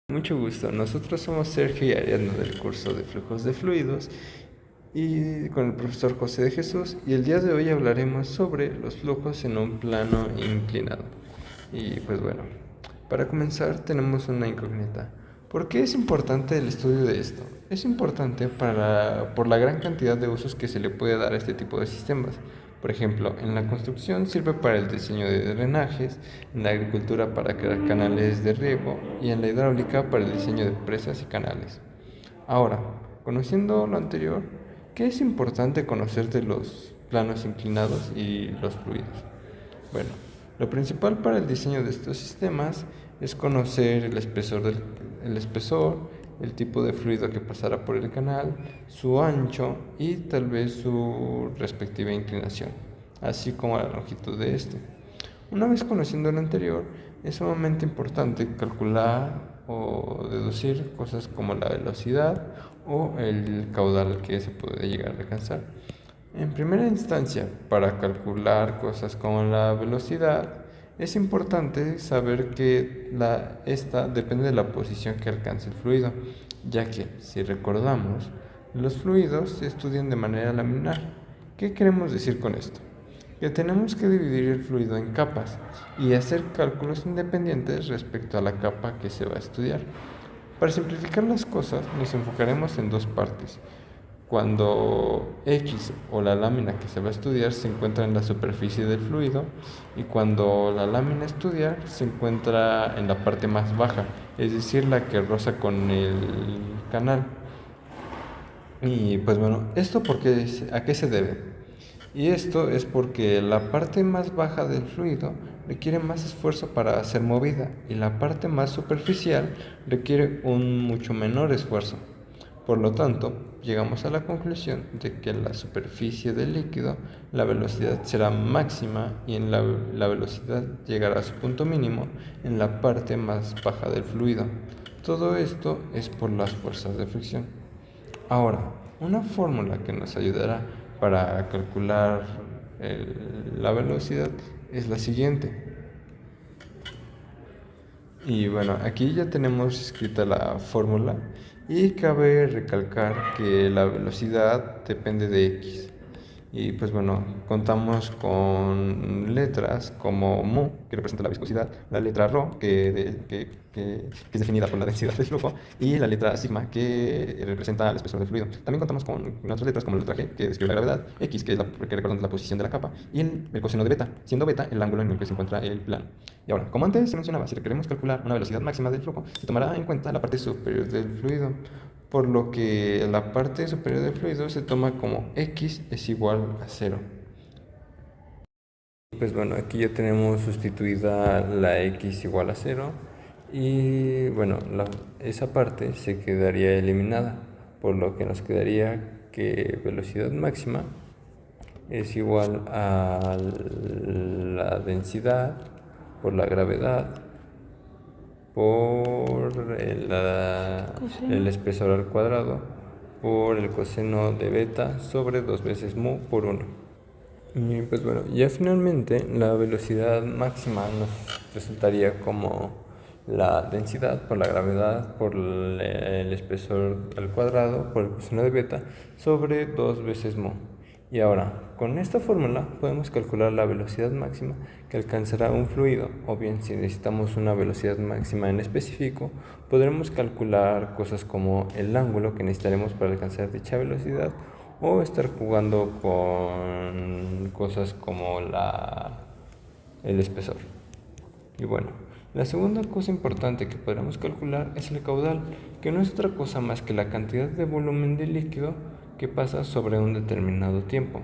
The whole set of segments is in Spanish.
Mucho gusto, nosotros somos Sergio y Ariadna del curso de Flujos de Fluidos y con el profesor José de Jesús, y el día de hoy hablaremos sobre los flujos en un plano inclinado. Y pues bueno, para comenzar tenemos una incógnita. ¿Por qué es importante el estudio de esto? Es importante por la gran cantidad de usos que se le puede dar a este tipo de sistemas. Por ejemplo, en la construcción sirve para el diseño de drenajes, en la agricultura para crear canales de riego y en la hidráulica para el diseño de presas y canales. Ahora, conociendo lo anterior, ¿qué es importante conocer de los planos inclinados y los fluidos? Bueno, lo principal para el diseño de estos sistemas es conocer el espesor, el tipo de fluido que pasará por el canal, su ancho y tal vez su respectiva inclinación, así como la longitud de este. Una vez conociendo lo anterior, es sumamente importante calcular o deducir cosas como la velocidad o el caudal que se puede llegar a alcanzar. En primera instancia, para calcular cosas como la velocidad, es importante saber que esta depende de la posición que alcance el fluido, ya que, si recordamos, los fluidos se estudian de manera laminar. ¿Qué queremos decir con esto? Que tenemos que dividir el fluido en capas y hacer cálculos independientes respecto a la capa que se va a estudiar. Para simplificar las cosas, nos enfocaremos en dos partes. Cuando X o la lámina que se va a estudiar se encuentra en la superficie del fluido y cuando la lámina a estudiar se encuentra en la parte más baja, es decir, la que roza con el canal. Y pues bueno, ¿a qué se debe? Y esto es porque la parte más baja del fluido requiere más esfuerzo para ser movida y la parte más superficial requiere un mucho menor esfuerzo. Por lo tanto, llegamos a la conclusión de que en la superficie del líquido la velocidad será máxima y la velocidad llegará a su punto mínimo en la parte más baja del fluido. Todo esto es por las fuerzas de fricción. Ahora, una fórmula que nos ayudará para calcular la velocidad es la siguiente. Y bueno, aquí ya tenemos escrita la fórmula y cabe recalcar que la velocidad depende de x. Y pues bueno, contamos con letras como mu, que representa la viscosidad, la letra rho, que es definida por la densidad del flujo, y la letra sigma, que representa el espesor del fluido. También contamos con otras letras como la letra g, que describe la gravedad, x, que es que representa la posición de la capa, y el coseno de beta, siendo beta el ángulo en el que se encuentra el plano. Y ahora, como antes se mencionaba, si queremos calcular una velocidad máxima del flujo, se tomará en cuenta la parte superior del fluido, por lo que la parte superior del fluido se toma como x es igual a 0. Pues bueno, aquí ya tenemos sustituida la x igual a 0 y bueno, esa parte se quedaría eliminada, por lo que nos quedaría que velocidad máxima es igual a la densidad por la gravedad por el espesor al cuadrado por el coseno de beta sobre 2 veces mu por 1. Y pues bueno, ya finalmente la velocidad máxima nos resultaría como la densidad por la gravedad por el espesor al cuadrado por el coseno de beta sobre 2 veces mu. Y ahora, con esta fórmula podemos calcular la velocidad máxima que alcanzará un fluido, o bien si necesitamos una velocidad máxima en específico, podremos calcular cosas como el ángulo que necesitaremos para alcanzar dicha velocidad, o estar jugando con cosas como el espesor. Y bueno, la segunda cosa importante que podremos calcular es el caudal, que no es otra cosa más que la cantidad de volumen de líquido que pasa sobre un determinado tiempo.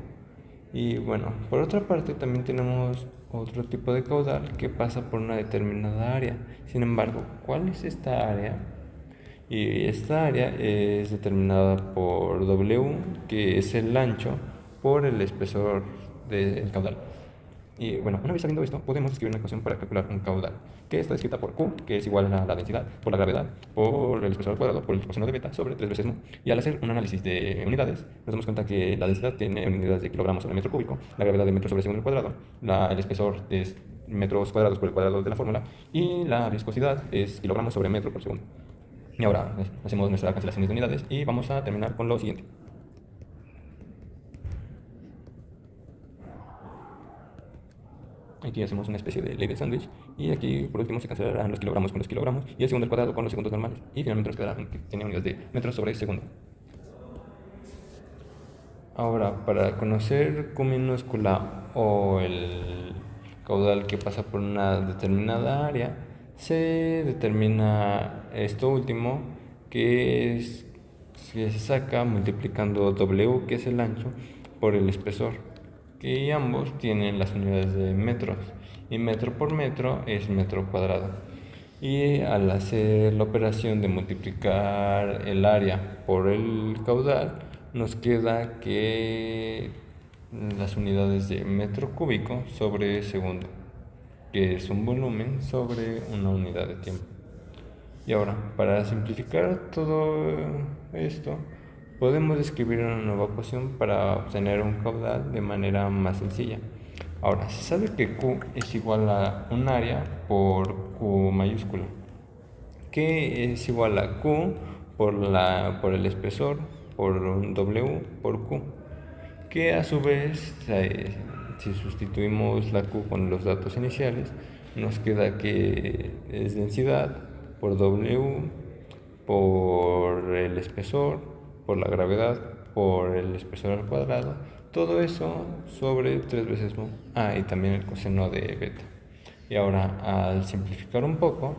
Y bueno, por otra parte también tenemos otro tipo de caudal que pasa por una determinada área. Sin embargo, ¿cuál es esta área? Y esta área es determinada por W, que es el ancho, por el espesor del caudal. Y bueno, una vez sabiendo esto, podemos escribir una ecuación para calcular un caudal, que está escrita por Q, que es igual a la densidad, por la gravedad, por el espesor al cuadrado, por el coseno de beta, sobre 3 veces mu. Y al hacer un análisis de unidades, nos damos cuenta que la densidad tiene unidades de kilogramos sobre metro cúbico, la gravedad de metro sobre segundo al cuadrado, el espesor es metros cuadrados por el cuadrado de la fórmula, y la viscosidad es kilogramos sobre metro por segundo. Y ahora hacemos nuestra cancelación de unidades y vamos a terminar con lo siguiente. Aquí hacemos una especie de ley del sándwich y aquí por último se cancelarán los kilogramos con los kilogramos y el segundo al cuadrado con los segundos normales y finalmente nos quedará que tiene unidades de metros sobre segundo. Ahora, para conocer Q minúscula o el caudal que pasa por una determinada área, se determina esto último, que se saca multiplicando W, que es el ancho, por el espesor, que ambos tienen las unidades de metros, y metro por metro es metro cuadrado. Y al hacer la operación de multiplicar el área por el caudal, nos queda que las unidades de metro cúbico sobre segundo, que es un volumen sobre una unidad de tiempo. Y ahora, para simplificar todo esto, podemos escribir una nueva ecuación para obtener un caudal de manera más sencilla. Ahora, se sabe que Q es igual a un área por Q mayúscula, que es igual a Q por el espesor por un W por Q, que a su vez, si sustituimos la Q con los datos iniciales, nos queda que es densidad por W por el espesor, por la gravedad, por el espesor al cuadrado, todo eso sobre 3 veces mu. Y también el coseno de beta. Y ahora, al simplificar un poco,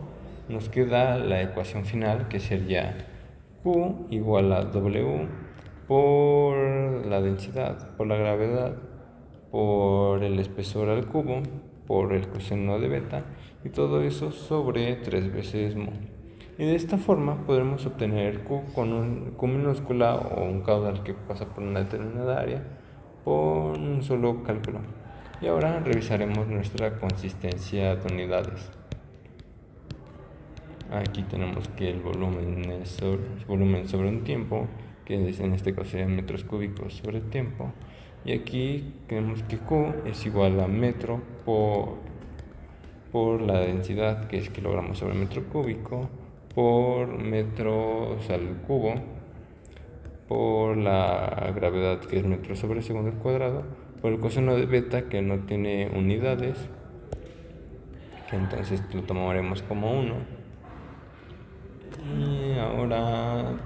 nos queda la ecuación final, que sería Q igual a W por la densidad, por la gravedad, por el espesor al cubo, por el coseno de beta, y todo eso sobre 3 veces mu. Y de esta forma podremos obtener Q con un Q minúscula o un caudal que pasa por una determinada área por un solo cálculo. Y ahora revisaremos nuestra consistencia de unidades. Aquí tenemos que el volumen es volumen sobre un tiempo, que es, en este caso serían metros cúbicos sobre tiempo. Y aquí tenemos que Q es igual a metro por la densidad, que es kilogramos sobre metro cúbico, por metros al cubo, por la gravedad, que es metro sobre segundo al cuadrado, por el coseno de beta, que no tiene unidades, que entonces lo tomaremos como 1. Y ahora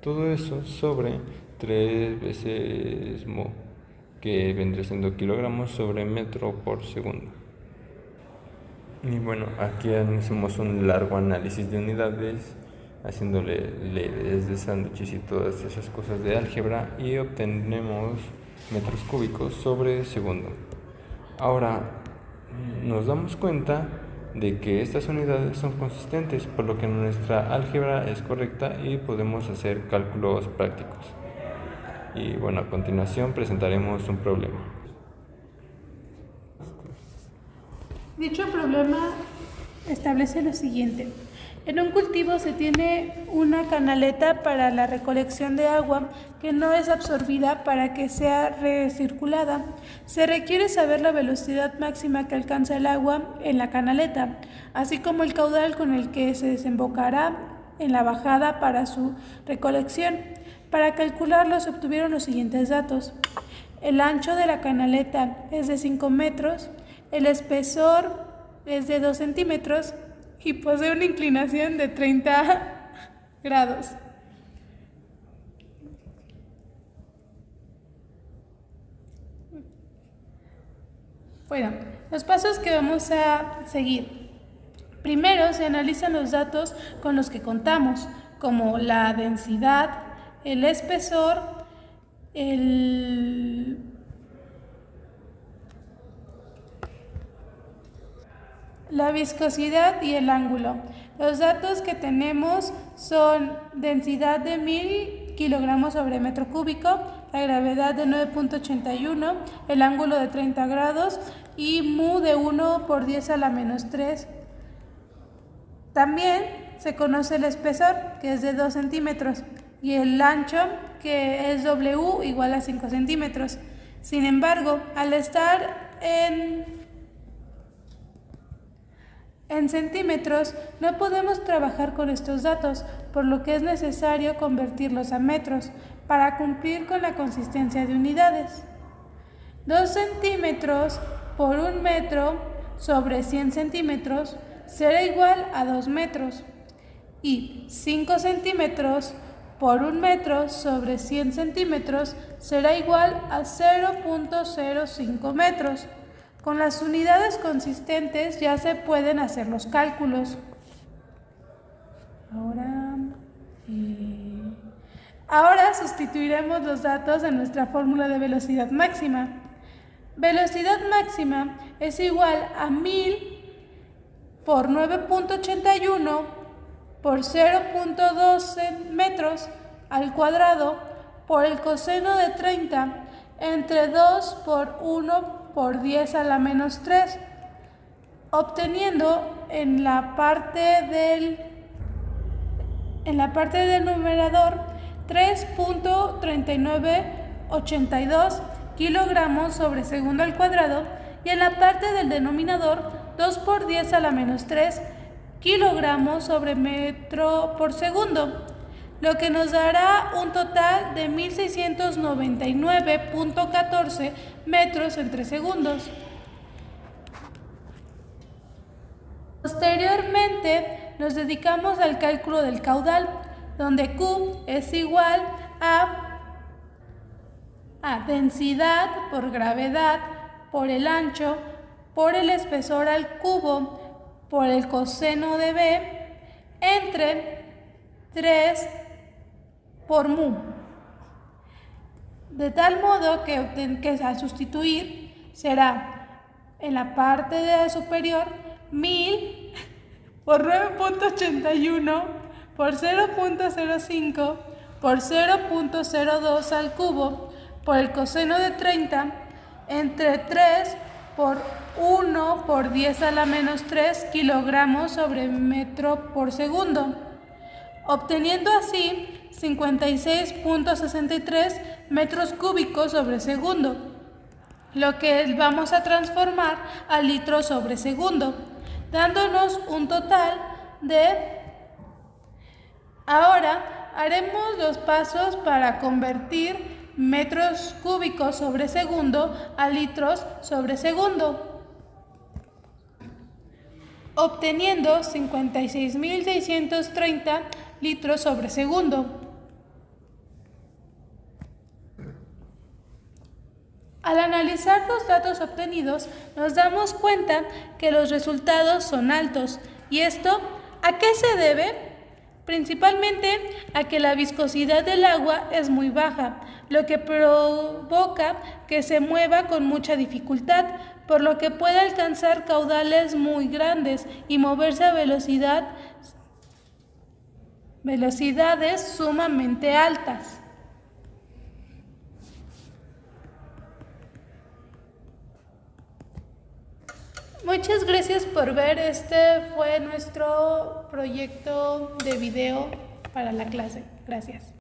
todo eso sobre 3 veces mu, que vendría siendo kilogramos sobre metro por segundo. Y bueno, aquí hacemos un largo análisis de unidades, haciéndole leyes de sándwiches y todas esas cosas de álgebra, y obtenemos metros cúbicos sobre segundo. Ahora nos damos cuenta de que estas unidades son consistentes, por lo que nuestra álgebra es correcta y podemos hacer cálculos prácticos. Y bueno, a continuación presentaremos un problema. Dicho problema establece lo siguiente. En un cultivo se tiene una canaleta para la recolección de agua que no es absorbida para que sea recirculada. Se requiere saber la velocidad máxima que alcanza el agua en la canaleta, así como el caudal con el que se desembocará en la bajada para su recolección. Para calcularlo se obtuvieron los siguientes datos. El ancho de la canaleta es de 5 metros, el espesor es de 2 centímetros y posee una inclinación de 30 grados. Bueno, los pasos que vamos a seguir. Primero se analizan los datos con los que contamos, como la densidad, el espesor, la viscosidad y el ángulo. Los datos que tenemos son densidad de 1000 kilogramos sobre metro cúbico, la gravedad de 9.81, el ángulo de 30 grados y mu de 1 por 10 a la menos 3. También se conoce el espesor, que es de 2 centímetros, y el ancho, que es W igual a 5 centímetros. Sin embargo, al estar En centímetros no podemos trabajar con estos datos, por lo que es necesario convertirlos a metros para cumplir con la consistencia de unidades. 2 centímetros por 1 metro sobre 100 centímetros será igual a 2 metros y 5 centímetros por 1 metro sobre 100 centímetros será igual a 0.05 metros. Con las unidades consistentes ya se pueden hacer los cálculos. Ahora sustituiremos los datos en nuestra fórmula de velocidad máxima. Velocidad máxima es igual a 1000 por 9.81 por 0.12 metros al cuadrado por el coseno de 30 entre 2 por 1 por 10 a la menos 3, obteniendo en la parte del numerador 3.3982 kilogramos sobre segundo al cuadrado y en la parte del denominador 2 por 10 a la menos 3 kilogramos sobre metro por segundo, lo que nos dará un total de 1699.14 metros entre segundos. Posteriormente nos dedicamos al cálculo del caudal, donde Q es igual a densidad por gravedad por el ancho por el espesor al cubo por el coseno de B entre 3 por mu. De tal modo que al sustituir será en la parte superior 1000 por 9.81 por 0.05 por 0.02 al cubo por el coseno de 30 entre 3 por 1 por 10 a la menos 3 kilogramos sobre metro por segundo, obteniendo así 56.63 metros cúbicos sobre segundo, lo que vamos a transformar a litros sobre segundo, dándonos un total de... Ahora haremos los pasos para convertir metros cúbicos sobre segundo a litros sobre segundo, obteniendo 56.630 litros sobre segundo. Al analizar los datos obtenidos, nos damos cuenta que los resultados son altos. ¿Y esto a qué se debe? Principalmente a que la viscosidad del agua es muy baja, lo que provoca que se mueva con mucha dificultad, por lo que puede alcanzar caudales muy grandes y moverse a velocidades sumamente altas. Muchas gracias por ver. Este fue nuestro proyecto de video para la clase. Gracias.